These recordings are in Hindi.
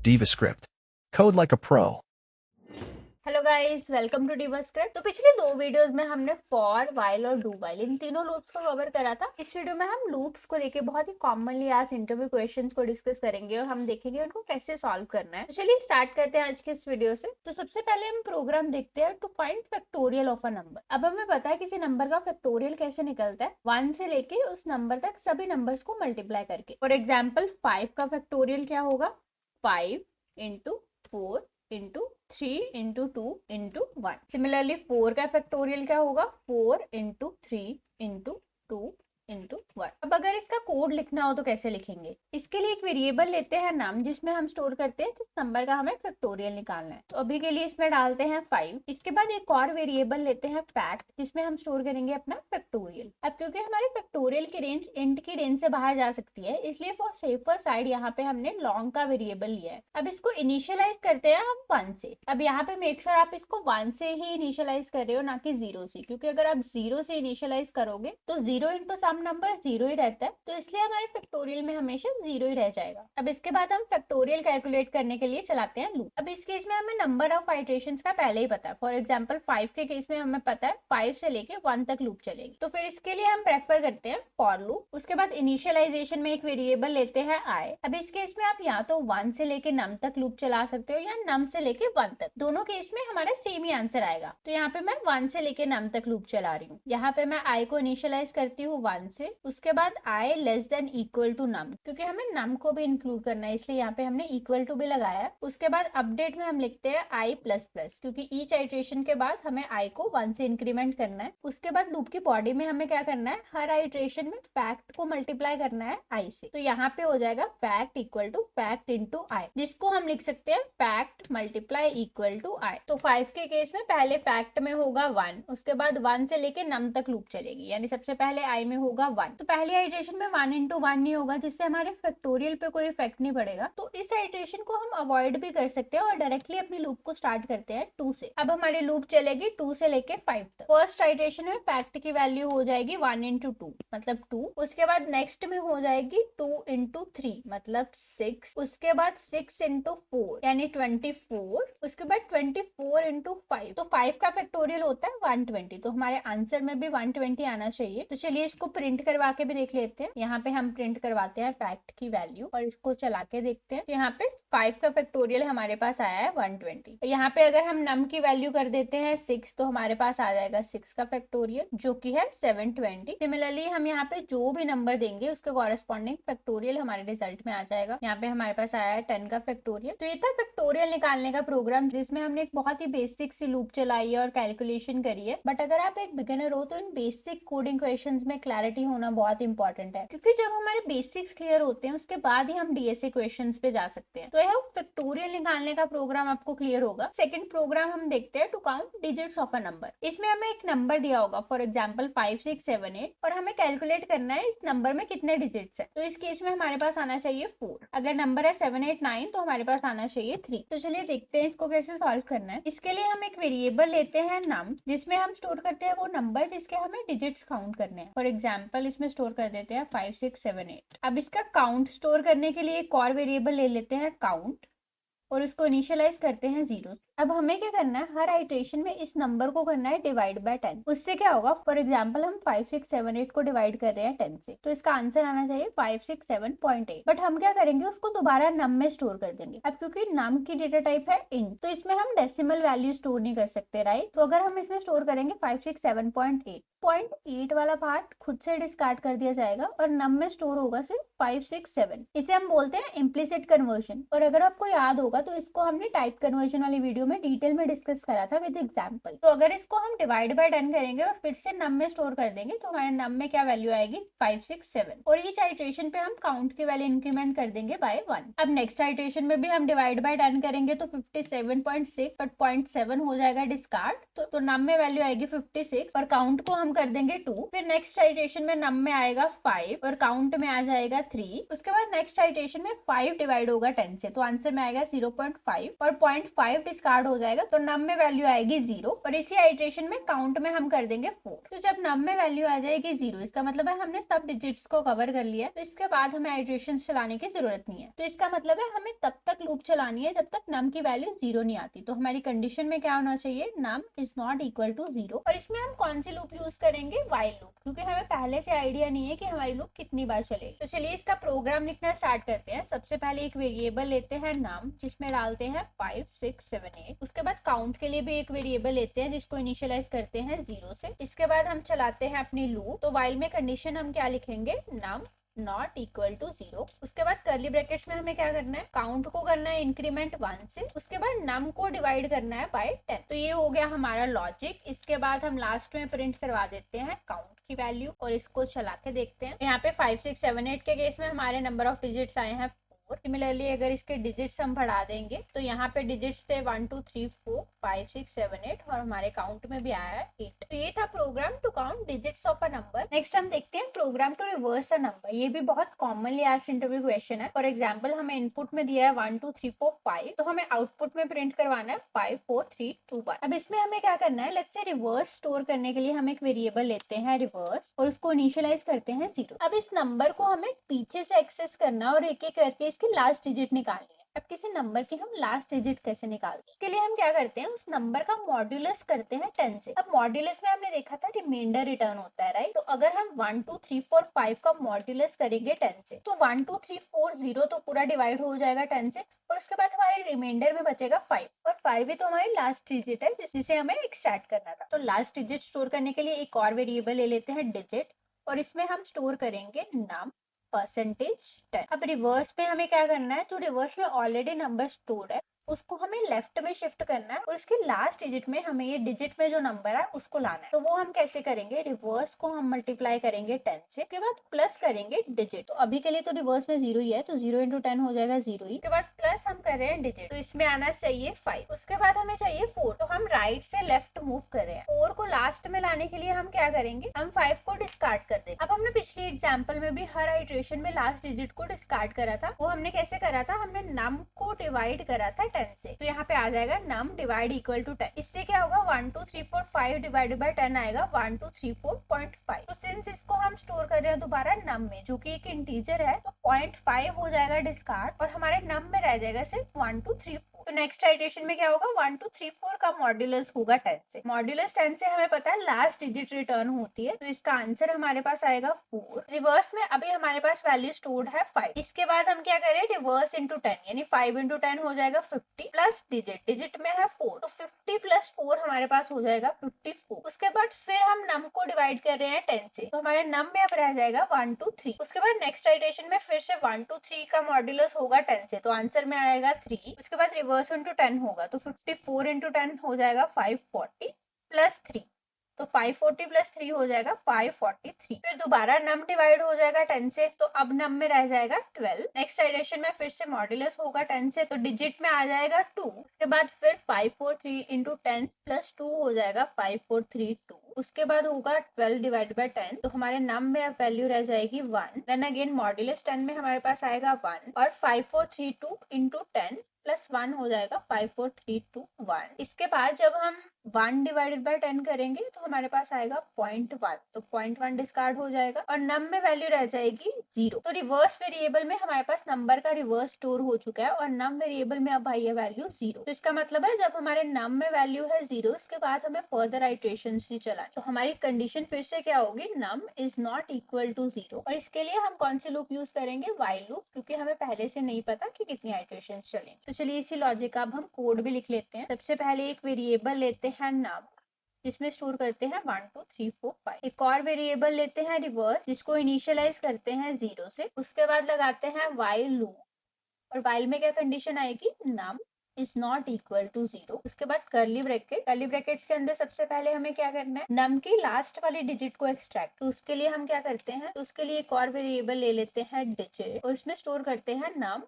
DivaScript. Code like a pro. Hello guys, welcome to डिवास्क्रिप्ट। तो पिछले दो वीडियोस में हमने फॉर, व्हाइल और डू व्हाइल इन तीनों लूप्स को कवर करा था। इस वीडियो में हम लूप्स को लेके बहुत ही कॉमनली आज इंटरव्यू क्वेश्चंस को डिस्कस करेंगे और हम देखेंगे उनको कैसे सॉल्व करना है। तो चलिए स्टार्ट करते हैं आज के इस वीडियो से। तो सबसे पहले हम प्रोग्राम देखते हैं to find factorial of a number. अब हमें पता है किसी नंबर का फैक्टोरियल कैसे निकलता है, 1 से लेके उस नंबर तक सभी नंबर्स को मल्टीप्लाई करके। फॉर एग्जाम्पल 5 का फैक्टोरियल क्या होगा, 5 into 4 into 3 into 2 into 1। Similarly 4 का फैक्टोरियल क्या होगा, 4 इंटू 3 इंटू 2 इंटू 1। अब अगर इसका कोड लिखना हो तो कैसे लिखेंगे, इसके लिए एक वेरिएबल लेते हैं नाम, जिसमें हम स्टोर करते हैं जिस नंबर का हमें फैक्टोरियल निकालना है। तो अभी के लिए इसमें डालते हैं 5। इसके बाद एक और वेरिएबल लेते हैं फैक्ट, जिसमें हम स्टोर करेंगे अपना फैक्टोरियल। अब क्योंकि हमारे फैक्टोरियल की रेंज इंट की रेंज से बाहर जा सकती है, इसलिए फॉर सेफर साइड यहाँ पे हमने लॉन्ग का वेरिएबल लिया है। अब इसको इनिशियलाइज करते हैं हम 1 से। अब यहाँ पे मेक श्योर आप इसको 1 से ही इनिशियलाइज कर रहे हो, ना कि 0 से, क्योंकि अगर आप 0 से इनिशियलाइज करोगे तो 0 इंटू सम नंबर 0 ही रहता है, तो इसलिए हमारे फैक्टोरियल में हमेशा 0 ही रह जाएगा। अब इसके बाद हम फैक्टोरियल कैलकुलेट करने के लिए चलाते हैं लूप। अब इस केस में हमें नंबर ऑफ आइटरेशंस का पहले ही पता है। फॉर एग्जांपल 5 के केस में हमें पता है 5 से लेके 1 तक लूप चलेगी, तो फिर इसके लिए हम प्रेफर करते हैं फॉर लूप। उसके बाद इनिशियलाइजेशन में एक वेरिएबल लेते हैं आई। अब इस केस में आप या तो 1 से लेके नम तक लूप चला सकते हो या नम से लेके 1 तक। दोनों केस में हमारा सेम ही आंसर आएगा। तो यहाँ पे मैं 1 से लेके नम तक लूप चला रही हूँ। यहाँ पे मैं आई को इनिशियलाइज करती हूँ 1 से। उसके बाद आई लेस देन इक्वल टू नम, क्योंकि हमें नम को भी इंक्लूड करना है, इसलिए यहाँ पे हमने इक्वल टू भी लगाया। उसके बाद अपडेट में हम लिखते हैं आई प्लस प्लस, क्योंकि ईच आइट्रेशन के बाद हमें आई को 1 से इंक्रीमेंट करना है। उसके बाद लूप की बॉडी में हमें क्या करना है, हर आइट्रेशन में फैक्ट को मल्टीप्लाई करना है आई से। तो यहाँ पे हो जाएगा fact equal to fact into I, जिसको हम लिख सकते हैं fact multiply equal to I. तो 5 के केस में पहले फैक्ट में होगा 1, उसके बाद 1 से लेके नम तक लूप चलेगी, यानी सबसे पहले आई में होगा 1। तो पहली आइट्रेशन में 1 इंटू 1 नहीं होगा, जिससे हमारे फैक्टोरियल पे कोई इफेक्ट नहीं पड़ेगा। तो इस आइट्रेशन को हम अवॉइड भी कर सकते हैं और डायरेक्टली अपनी लूप को स्टार्ट करते हैं 2 से। अब हमारी लूप चलेगी 2 से लेके 5 तक। फर्स्ट आइट्रेशन में फैक्ट की वैल्यू हो जाएगी 1 इंटू 2 मतलब 2। उसके बाद नेक्स्ट में हो जाएगी 2 इंटू 3 मतलब 6। उसके बाद 6 इंटू 4 यानी 24। उसके बाद 24 इंटू 5, तो 5 का फैक्टोरियल होता है 120। तो हमारे आंसर में भी 120 आना चाहिए। तो चलिए इसको प्रिंट करवा के भी देख लेते हैं। यहाँ पे हम प्रिंट करवाते हैं फैक्ट की वैल्यू और इसको चला के देखते हैं। यहाँ पे 5 का फैक्टोरियल हमारे पास आया है 120। यहाँ पे अगर हम नम की वैल्यू कर देते हैं 6, तो हमारे पास आ जाएगा 6 का फैक्टोरियल, जो कि है 720। सिमिलरली हम यहाँ पे जो भी नंबर देंगे उसके कॉरेस्पॉन्डिंग फैक्टोरियल हमारे रिजल्ट में आ जाएगा। यहाँ पे हमारे पास आया है 10 का फैक्टोरियल। तो ये था फैक्टोरियल निकालने का प्रोग्राम, जिसमें हमने एक बहुत ही बेसिक सी लूप चलाई है और कैलकुलेशन करी है। बट अगर आप एक बिगिनर हो तो इन बेसिक कोडिंग क्वेश्चंस में क्लैरिटी होना बहुत इंपॉर्टेंट है, क्योंकि जब हमारे बेसिक्स क्लियर होते हैं उसके बाद ही हम डीएसए क्वेश्चंस पे जा सकते हैं। तो यह फैक्टोरियल निकालने का प्रोग्राम आपको क्लियर होगा। सेकंड प्रोग्राम हम देखते हैं to count digits of a number. इसमें हमें एक नंबर दिया होगा, फॉर एग्जांपल 5 6 7 8, और हमें कैलकुलेट करना है इस नंबर में कितने डिजिट्स है। तो इस केस में हमारे पास आना चाहिए 4। अगर नंबर है 7 8 9 तो हमारे पास आना चाहिए 3। तो चलिए देखते हैं इसको कैसे सॉल्व करना है। इसके लिए हम एक वेरिएबल लेते हैं नम, जिसमें हम स्टोर करते हैं वो नंबर जिसके हमें डिजिट्स काउंट करने हैं। फॉर एग्जांपल इसमें स्टोर कर देते हैं 5 6 7 8। अब इसका काउंट स्टोर करने के लिए एक और वेरिएबल ले लेते हैं काउंट और इसको इनिशियलाइज करते हैं 0। अब हमें क्या करना है, हर आइट्रेशन में इस नंबर को करना है डिवाइड बाय 10। उससे क्या होगा, फॉर एग्जांपल हम 5 6 7 8 को डिवाइड कर रहे हैं 10 से, तो इसका आंसर आना चाहिए 567.8। बट हम क्या करेंगे, उसको दोबारा नम में स्टोर कर देंगे। अब क्योंकि नम की डेटा टाइप है इंट, तो इसमें हम डेसिमल वैल्यू स्टोर नहीं कर सकते, राइट। तो अगर हम इसमें स्टोर करेंगे 567.8, 0.8 वाला पार्ट खुद से डिस्कार्ड कर दिया जाएगा और नम में स्टोर होगा सिर्फ 5 6 7। इसे हम बोलते हैं इम्प्लिसिट कन्वर्जन। और अगर आपको याद होगा तो इसको हमने टाइप कन्वर्जन वाली वीडियो में डिटेल में डिस्कस करा था विद एग्जांपल। तो अगर इसको हम डिवाइड बाय 10 करेंगे और फिर से नम में स्टोर कर देंगे, तो हमारे नम में क्या वैल्यू आएगी 5 6 7, और ईच आइट्रेशन पे हम काउंट की वैल्यू इंक्रीमेंट कर देंगे बाय 1। अब नेक्स्ट आइट्रेशन में भी हम डिवाइड बाय 10 करेंगे तो 57.6, बट 0.7 हो जाएगा डिस्कार्ड, तो नम में वैल्यू आएगी 56 और काउंट को हम कर देंगे 2। फिर नेक्स्ट आइट्रेशन में नम में आएगा 5 और काउंट में आ जाएगा 3। उसके बाद नेक्स्ट आइट्रेशन में 5 डिवाइड होगा 10 से, तो आंसर में आएगा 0.5 और 0.5 डिस्कार्ड हो जाएगा तो नम में वैल्यू आएगी 0 और इसी आइट्रेशन में काउंट में हम कर देंगे 4। तो जब नम में वैल्यू आ जाएगी 0 इसका मतलब है हमने सब डिजिट्स को कवर कर लिया, तो इसके बाद हमें आइट्रेशन चलाने की जरूरत नहीं है। तो इसका मतलब है हमें तब तक लूप चलानी है जब तक नम की वैल्यू 0 नहीं आती। तो हमारी कंडीशन में क्या होना चाहिए, num is not equal to 0। और इसमें हम कौन सी लूप यूज करेंगे, वाइल लूप, क्योंकि हमें पहले से आइडिया नहीं है कि हमारी लूप कितनी बार चलेगी। तो चलिए इसका प्रोग्राम लिखना स्टार्ट करते हैं। सबसे पहले एक वेरिएबल लेते हैं नम, जिसमें डालते हैं 5 6 7 8। उसके बाद काउंट के लिए भी एक वेरिएबल लेते हैं जिसको इनिशियलाइज करते हैं 0 से। इसके बाद हम चलाते हैं अपनी लूप। तो वाइल में कंडीशन हम क्या लिखेंगे, नम नॉट इक्वल टू 0। उसके बाद कर्ली ब्रैकेट्स में हमें क्या करना है, काउंट को करना है इंक्रीमेंट 1 से, उसके बाद नम को डिवाइड करना है बाय 10। तो ये हो गया हमारा लॉजिक। इसके बाद हम लास्ट में प्रिंट करवा देते हैं काउंट की वैल्यू और इसको चला के देखते हैं। यहाँ पे 5 6 7 8 के केस में हमारे नंबर ऑफ डिजिट्स आए हैं 4। सिमिलरली अगर इसके डिजिट्स हम बढ़ा देंगे तो यहाँ पे डिजिट्स थे 1 2 3 4 5 6 7 8 और हमारे काउंट में भी आया है 8। तो ये था program to count digits of a number. Next हम देखते हैं program to reverse a number. ये भी बहुत कॉमनली आस्क्ड इंटरव्यू क्वेश्चन है। फॉर एग्जांपल हमें इनपुट में दिया है 1 2 3 4 5, तो हमें आउटपुट में प्रिंट करवाना है 5 4 3 2 1। अब इसमें हमें क्या करना है, लेट्स से रिवर्स स्टोर करने के लिए हम एक वेरिएबल लेते हैं रिवर्स और उसको इनिशियलाइज करते हैं 0। अब इस नंबर को हमें पीछे से एक्सेस करना और एक एक करके इसकी लास्ट डिजिट निकालनी है। अब किसी नंबर की हम लास्ट डिजिट कैसे निकालते हैं, इसके लिए हम क्या करते हैं, उस नंबर का मॉड्यूलस करते हैं 10 से। अब मॉड्यूलस में हमने देखा था रिमाइंडर रिटर्न होता है, राइट। तो अगर हम 1 2 3 4 5 का मॉड्यूलस करेंगे 10 से तो 1 2 3 4 0 तो पूरा डिवाइड हो जाएगा 10 से और उसके बाद हमारे रिमाइंडर में बचेगा 5 और 5 ही तो हमारी लास्ट डिजिट है जिसे हमें एक्सट्रैक्ट करना था। तो लास्ट डिजिट स्टोर करने के लिए एक और वेरिएबल ले लेते हैं डिजिट और इसमें हम स्टोर करेंगे नम %10। अब रिवर्स में हमें क्या करना है, जो रिवर्स में ऑलरेडी नंबर स्टोर्ड है उसको हमें लेफ्ट में शिफ्ट करना है और उसके लास्ट डिजिट में हमें ये डिजिट में जो नंबर है उसको लाना है। तो वो हम कैसे करेंगे, रिवर्स को हम मल्टीप्लाई करेंगे 10 से, उसके बाद प्लस करेंगे डिजिट। तो अभी के लिए तो रिवर्स में 0 ही है तो 0 × 10 हो जाएगा 0 ही। उसके बाद प्लस हम कर रहे हैं डिजिट, तो इसमें आना चाहिए 5। उसके बाद हमें चाहिए 4, तो हम राइट से लेफ्ट मूव कर रहे हैं। 4 को लास्ट में लाने के लिए हम क्या करेंगे, हम 5 को डिस्कार्ड कर देंगे। अब हमने पिछली एग्जाम्पल में भी हर आइट्रेशन में लास्ट डिजिट को डिस्कार्ड करा था। वो हमने कैसे करा था, हमने नम को डिवाइड करा था 10 से। तो यहाँ पे आ जाएगा नम डिवाइड इक्वल टू 10। इससे क्या होगा, 1 2 3 4 5 डिवाइडेड बाय 10 आएगा 1 2 3 4.5। तो सिंस इसको हम स्टोर कर रहे हैं दोबारा नम में जो कि एक इंटीजर है, तो 0.5 हो जाएगा डिस्कार्ड और हमारे नम में रह जाएगा सिर्फ 1 2 3 4। तो नेक्स्ट आइट्रेशन में क्या होगा, 1 2 3 4 का मॉड्यूलस होगा 10 से। मॉड्यूलस 10 से हमें पता है लास्ट डिजिट रिटर्न होती है, तो इसका आंसर हमारे पास आएगा 4। रिवर्स में अभी हमारे पास वैल्यू स्टोर्ड है 5। इसके बाद हम क्या करें, रिवर्स इंटू 10 यानी 5 × 10 हो जाएगा 50 प्लस डिजिट, डिजिट में है 4 तो 50 प्लस 4 हमारे पास हो जाएगा 54। उसके बाद फिर हम नम को डिवाइड कर रहे हैं 10 से, तो हमारे नम में अब रह जाएगा 1 2 3। उसके बाद नेक्स्ट आइट्रेशन में फिर से 1 2 3 का मॉड्यूलस होगा 10 से, तो आंसर में आएगा 3। उसके बाद रिवर्स इंटू 10 होगा तो 54 × 10 हो जाएगा 540 प्लस 3, तो 540 प्लस 3 हो जाएगा 543। फिर दोबारा नम डिवाइड हो जाएगा 10 से, तो अब नम में रह जाएगा 12। नेक्स्ट आइट्रेशन में फिर से मॉड्यूलस होगा 10 से, तो डिजिट में आ जाएगा 2। उसके बाद फिर 543 × 10 प्लस 2 हो जाएगा 5432। उसके बाद होगा 12 डिवाइड बाय 10, तो हमारे नम में अब वैल्यू रह जाएगी 1। देन अगेन मॉड्यूलस 10 में हमारे पास आएगा 1 और 5432 × 10 प्लस 1 हो जाएगा 54321। इसके बाद जब हम 1 डिवाइडेड बाय 10 करेंगे तो हमारे पास आएगा 0.1, तो 0.1 डिस्कार्ड हो जाएगा और नम में वैल्यू रह जाएगी 0। तो रिवर्स वेरिएबल में हमारे पास नंबर का रिवर्स स्टोर हो चुका है और नम वेरिएबल में अब आई है वैल्यू 0। तो इसका मतलब है जब हमारे नम में वैल्यू है 0 उसके बाद हमें फर्दर आइट्रेशन ही चलानी। तो हमारी कंडीशन फिर से क्या होगी, num is not equal to 0। और इसके लिए हम कौन सी लूप यूज करेंगे, वाइल लूप, क्योंकि हमें पहले से नहीं पता कि कितनी आइट्रेशन चलेंगे। तो चलिए इसी लॉजिक का अब हम कोड भी लिख लेते हैं। सबसे पहले एक वेरिएबल लेते हैं नम, जिसमें स्टोर करते हैं 1 2 3 4 5। एक और वेरिएबल लेते हैं रिवर्स, जिसको इनिशियलाइज करते हैं 0 से। उसके बाद लगाते हैं वाइल लूप और वाइल में क्या कंडीशन आएगी, num is not equal to 0। उसके बाद कर्ली ब्रैकेट, कर्ली ब्रैकेट्स के अंदर सबसे पहले हमें क्या करना है, नम की लास्ट वाली डिजिट को एक्सट्रैक्ट। तो उसके लिए हम क्या करते हैं, तो उसके लिए एक और वेरिएबल ले लेते हैं डिजिट और इसमें स्टोर करते हैं नम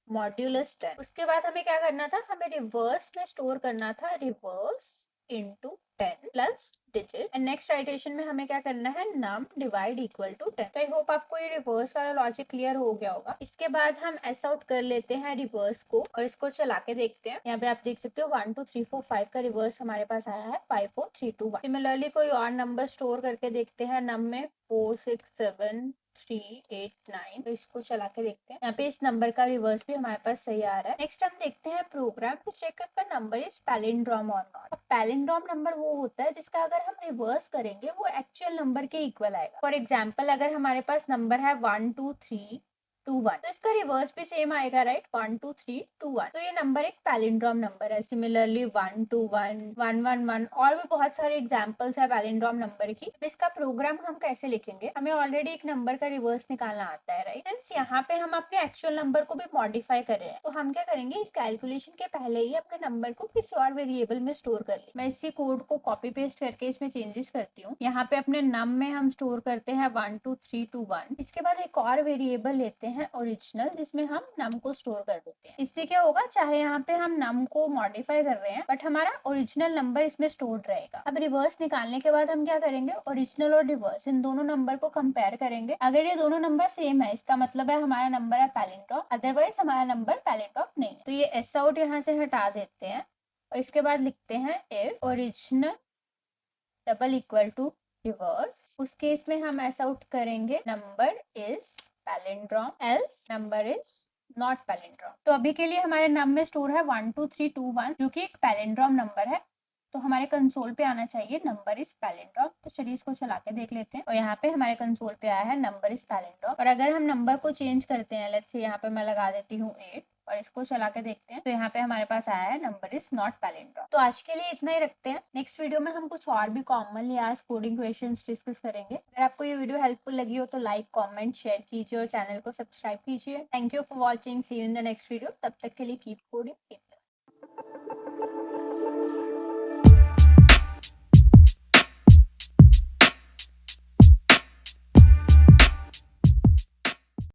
मॉड्यूलस 10। उसके बाद हमें क्या करना था, हमें रिवर्स में स्टोर करना था reverse into 10 plus digit and next iteration में हमें क्या करना है, नम डिवाइड इक्वल टू 10। तो आई होप आपको ये रिवर्स वाला लॉजिक क्लियर हो गया होगा। इसके बाद हम एस आउट कर लेते हैं रिवर्स को और इसको चला के देखते हैं। यहाँ पे आप देख सकते हो 1 2 3 4 5 का रिवर्स हमारे पास आया है 5 4 3 2 1। सिमिलरली कोई और नंबर स्टोर करके देखते हैं नम में 4 6 7 3 8 9। तो इसको चला के देखते हैं। यहाँ पे इस नंबर का रिवर्स भी हमारे पास सही आ रहा है। नेक्स्ट हम देखते हैं program to check if the number is palindrome और नॉट। पैलिंड्रोम नंबर वो होता है जिसका अगर हम रिवर्स करेंगे वो एक्चुअल नंबर के इक्वल आएगा। फॉर एग्जाम्पल अगर हमारे पास नंबर है 1 2 3 2 1 तो इसका रिवर्स भी सेम आएगा, राइट, 1 2 3 2 1। तो ये नंबर एक पैलिंड्रोम नंबर है। सिमिलरली 1 2 1 1 1 1 और भी बहुत सारे एग्जांपल्स है पैलिंड्रोम नंबर की। अब इसका प्रोग्राम हम कैसे लिखेंगे, हमें ऑलरेडी एक नंबर का रिवर्स निकालना आता है, राइट। सिंस यहाँ पे हम अपने एक्चुअल नंबर को भी मॉडिफाई कर रहे हैं तो हम क्या करेंगे, इस कैलकुलेशन के पहले ही अपने नंबर को किसी और वेरिएबल में स्टोर कर ले। मैं इसी कोड को कॉपी पेस्ट करके इसमें चेंजेस करती हूँ। यहाँ पे अपने नम में हम स्टोर करते हैं 1 2 3 2 1। इसके बाद एक और वेरिएबल लेते हैं ओरिजिनल, जिसमें हम नम को स्टोर कर देते हैं। इससे क्या होगा, चाहे यहाँ पे हम नम को मॉडिफाई कर रहे हैं बट हमारा ओरिजिनल नंबर इसमें स्टोर रहेगा। अब रिवर्स निकालने के बाद हम क्या करेंगे, ओरिजिनल और रिवर्स इन दोनों नंबर को कंपेयर करेंगे। अगर ये दोनों नंबर सेम है इसका मतलब है हमारा नंबर है पैलिंड्रोम, अदरवाइज हमारा नंबर पैलिंड्रोम नहीं है। तो ये एस आउट यहाँ से हटा देते हैं और इसके बाद लिखते हैं if original double equal to reverse. उस केस में हम ऐसा आउट करेंगे number is palindrome else number is not palindrome. तो अभी के लिए हमारे नम में स्टोर है 1 2 3 2 1 जो कि एक पैलिंड्रोम नंबर है। तो हमारे कंसोल पे आना चाहिए नंबर इज पैलिंड्रोम। तो चलिए इसको चला के देख लेते हैं और यहाँ पे हमारे कंसोल पे आया है नंबर इज पैलिंड्रोम। और अगर हम नंबर को चेंज करते हैं, लेट्स से यहाँ पे मैं लगा देती हूँ 8 और इसको चला के देखते हैं तो यहाँ पे हमारे पास आया है नंबर इज नॉट पैलिंड्रोम। तो आज के लिए इतना ही रखते हैं। नेक्स्ट वीडियो में हम कुछ और भी कॉमन या कोडिंग क्वेश्चंस डिस्कस करेंगे। अगर आपको ये वीडियो हेल्पफुल लगी हो तो लाइक कमेंट शेयर कीजिए और चैनल को सब्सक्राइब कीजिए। Thank you for watching, see you in the next video. तब तक के लिए कीप कोडिंग।